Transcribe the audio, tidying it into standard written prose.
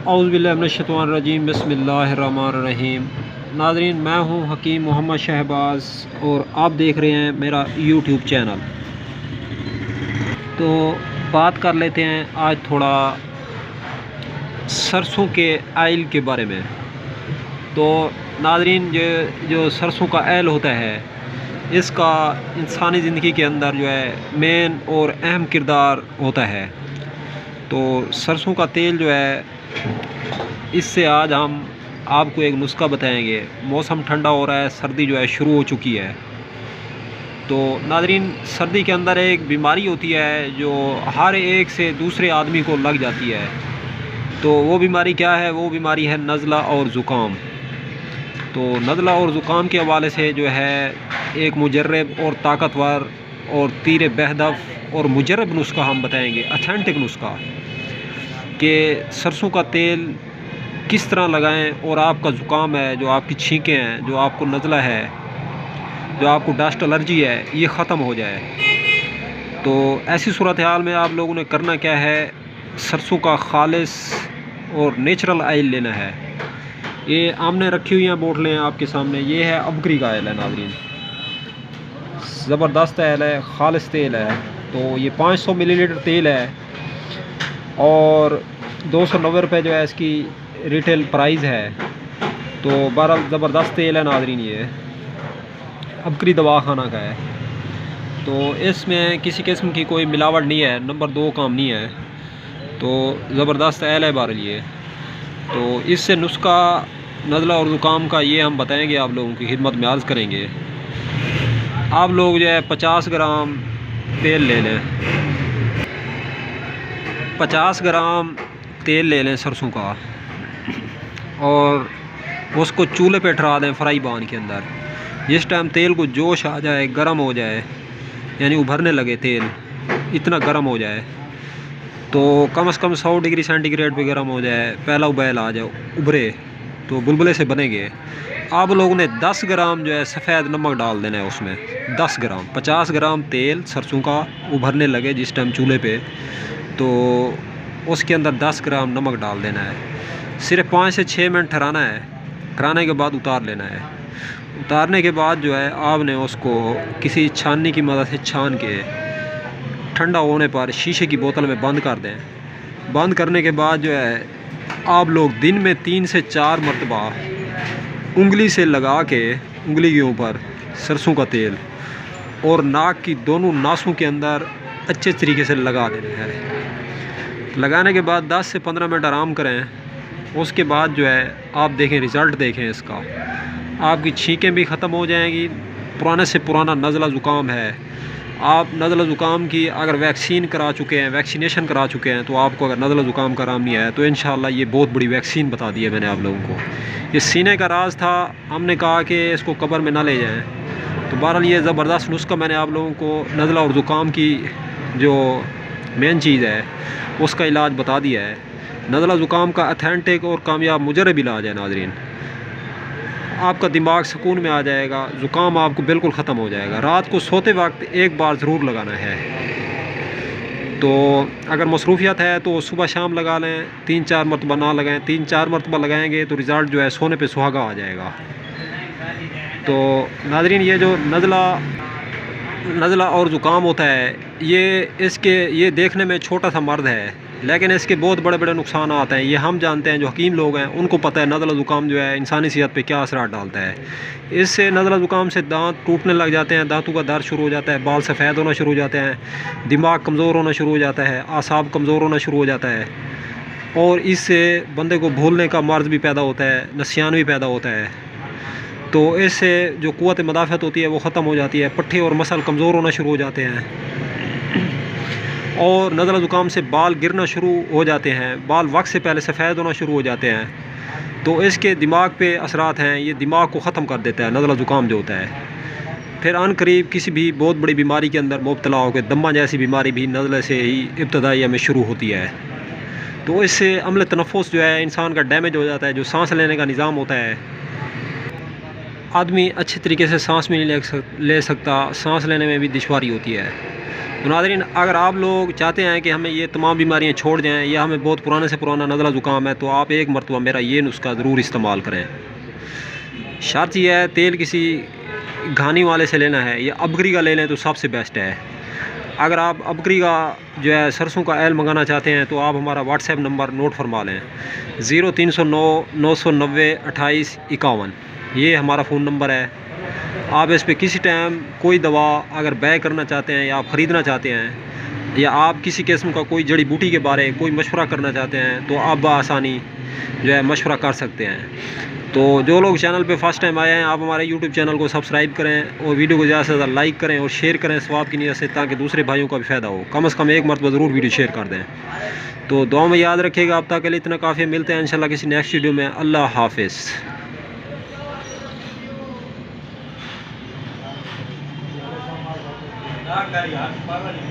औज़ुबिल्लाहिमिनश्शैतानिर्रजीम बिस्मिल्लाहिर्रहमानिर्रहीम। नाज़रीन, मैं हूँ हकीम मोहम्मद शहबाज और आप देख रहे हैं मेरा यूट्यूब चैनल। तो बात कर लेते हैं आज थोड़ा सरसों के आयल के बारे में। तो नाज़रीन, जो सरसों का आयल होता है, इसका इंसानी ज़िंदगी के अंदर जो है मेन और अहम किरदार होता है। तो सरसों का तेल जो है, इससे आज हम आपको एक नुस्खा बताएंगे। मौसम ठंडा हो रहा है, सर्दी जो है शुरू हो चुकी है। तो नाज़रीन, सर्दी के अंदर एक बीमारी होती है जो हर एक से दूसरे आदमी को लग जाती है। तो वो बीमारी क्या है? वो बीमारी है नज़ला और ज़ुकाम। तो नज़ला और ज़ुकाम के हवाले से जो है एक मुजर्रब और ताकतवर और तीर बहदफ और मुजर्रब नुस्खा हम बताएंगे, अथेंटिक नुस्खा, कि सरसों का तेल किस तरह लगाएं और आपका ज़ुकाम है, जो आपकी छींकें हैं, जो आपको नज़ला है, जो आपको डस्ट एलर्जी है, ये ख़त्म हो जाए। तो ऐसी सूरत हाल में आप लोगों ने करना क्या है? सरसों का खालिस और नेचुरल आयल लेना है। ये आमने रखी हुई हैं बोतलें आपके सामने। ये है अबकरी का आयल है नाज़रीन, ज़बरदस्त आयल है, खालिस तेल है। तो ये 500 मिलीलीटर तेल है और 290 रुपये जो है इसकी रिटेल प्राइस है। तो बहरहाल ज़बरदस्त तेल है नाज़रीन, ये अबकरी दवाखाना का है। तो इसमें किसी किस्म की कोई मिलावट नहीं है, नंबर 2 काम नहीं है। तो ज़बरदस्त आयल है बहरहाल ये। तो इससे नुस्खा नज़ला और ज़ुकाम का ये हम बताएंगे, आप लोगों की खिदमत में अर्ज़ करेंगे। आप लोग जो है 50 ग्राम तेल ले लें, 50 ग्राम तेल ले लें सरसों का, और उसको चूल्हे पे ठहरा दें फ्राई पैन के अंदर। जिस टाइम तेल को जोश आ जाए, गर्म हो जाए, यानी उभरने लगे तेल, इतना गर्म हो जाए, तो कम से कम 100 डिग्री सेंटीग्रेड पे गर्म हो जाए, पहला उबाल आ जाए, उभरे तो बुलबुले से बनेंगे। आप लोगों ने 10 ग्राम जो है सफ़ेद नमक डाल देना है उसमें। 10 ग्राम, 50 ग्राम तेल सरसों का उभरने लगे जिस टाइम चूल्हे पे, तो उसके अंदर 10 ग्राम नमक डाल देना है। सिर्फ 5 से 6 मिनट ठहराना है। ठहराने के बाद उतार लेना है। उतारने के बाद जो है आपने उसको किसी छाननी की मदद से छान के ठंडा होने पर शीशे की बोतल में बंद कर दें। बंद करने के बाद जो है आप लोग दिन में 3 से 4 मरतबा उंगली से लगा के, उंगली के ऊपर सरसों का तेल और नाक की दोनों नासों के अंदर अच्छे तरीके से लगा देना है। लगाने के बाद 10 से 15 मिनट आराम करें। उसके बाद जो है आप देखें, रिज़ल्ट देखें इसका। आपकी छींकें भी ख़त्म हो जाएंगी। पुराने से पुराना नज़ला ज़ुकाम है, आप नज़ला ज़ुकाम की अगर वैक्सीन करा चुके हैं, वैक्सीनेशन करा चुके हैं, तो आपको अगर नज़ला ज़ुकाम का आराम नहीं आया तो इंशाअल्लाह ये बहुत बड़ी वैक्सीन बता दी है मैंने आप लोगों को। ये सीने का राज था, हमने कहा कि इसको कब्र में ना ले जाएं। तो बहरहाल ये ज़बरदस्त नुस्खा मैंने आप लोगों को नज़ला और ज़ुकाम की जो मेन चीज़ है उसका इलाज बता दिया है। नज़ला ज़ुकाम का अथेंटिक और कामयाब मुजर्रब इलाज है नाज़रीन। आपका दिमाग सुकून में आ जाएगा, ज़ुकाम आपको बिल्कुल ख़त्म हो जाएगा। रात को सोते वक्त एक बार ज़रूर लगाना है। तो अगर मसरूफियत है तो सुबह शाम लगा लें, 3-4 मरतबा ना लगाएं। 3-4 मरतबा लगाएंगे तो रिज़ल्ट जो है सोने पे सुहागा आ जाएगा। तो नाज़रीन, ये जो नज़ला और ज़ुकाम होता है, ये देखने में छोटा सा मर्द है, लेकिन इसके बहुत बड़े बड़े नुकसान आते हैं। ये हम जानते हैं, जो हकीम लोग हैं उनको पता है नज़ला ज़ुकाम जो है इंसानी सेहत पे क्या असर डालता है। इससे नज़ला ज़ुकाम से दांत टूटने लग जाते हैं, दांतों का दर्द शुरू हो जाता है, बाल सफ़ेद होना शुरू हो जाते हैं, दिमाग कमज़ोर होना शुरू हो जाता है, आसाब कमज़ोर होना शुरू हो जाता है, और इससे बंदे को भूलने का मर्ज़ भी पैदा होता है, नसियान भी पैदा होता है। तो इससे जो क़ुव्वत मदाफ़त होती है वो ख़त्म हो जाती है, पट्टे और मसल कमज़ोर होना शुरू हो जाते हैं, और नज़ला ज़ुकाम से बाल गिरना शुरू हो जाते हैं, बाल वक्त से पहले सफ़ेद होना शुरू हो जाते हैं। तो इसके दिमाग पे असरात हैं, ये दिमाग को ख़त्म कर देता है नज़ला ज़ुकाम जो होता है। फिर अन करीब किसी भी बहुत बड़ी बीमारी के अंदर मुब्तला होकर, दम्मा जैसी बीमारी भी नज़ले से ही इब्तदाइया में शुरू होती है। तो इससे अमल तनफ़ुस जो है इंसान का डैमेज हो जाता है। जो सांस लेने का निज़ाम होता है, आदमी अच्छे तरीके से सांस भी नहीं ले सकता, सांस लेने में भी दुश्वारी होती है। तो नाज़रीन, अगर आप लोग चाहते हैं कि हमें ये तमाम बीमारियां छोड़ जाएं या हमें बहुत पुराने से पुराना नज़ला ज़ुकाम है, तो आप एक मरतबा मेरा ये नुस्खा ज़रूर इस्तेमाल करें। शर्त यह है, तेल किसी घानी वाले से लेना है या अबकरी का ले लें तो सबसे बेस्ट है। अगर आप अबकरी का जो है सरसों का ऑयल मंगाना चाहते हैं तो आप हमारा व्हाट्सएप नंबर नोट फरमा लें, 0309 990 2851। ये हमारा फ़ोन नंबर है। आप इस पर किसी टाइम कोई दवा अगर बै करना चाहते हैं या आप ख़रीदना चाहते हैं या आप किसी किस्म का कोई जड़ी बूटी के बारे कोई मशवरा करना चाहते हैं तो आप बआसानी जो है मशवरा कर सकते हैं। तो जो लोग चैनल पे फर्स्ट टाइम आए हैं, आप हमारे यूट्यूब चैनल को सब्सक्राइब करें और वीडियो को ज़्यादा से ज़्यादा लाइक करें और शेयर करें सवाब की नीयत से, ताकि दूसरे भाइयों का भी फ़ायदा हो। कम से कम एक मरतबा ज़रूर वीडियो शेयर कर दें। तो दुआ में याद रखिएगा। अब तक के लिए इतना काफ़ी। मिलते हैं इंशाल्लाह किसी नेक्स्ट वीडियो में। अल्लाह हाफिज़।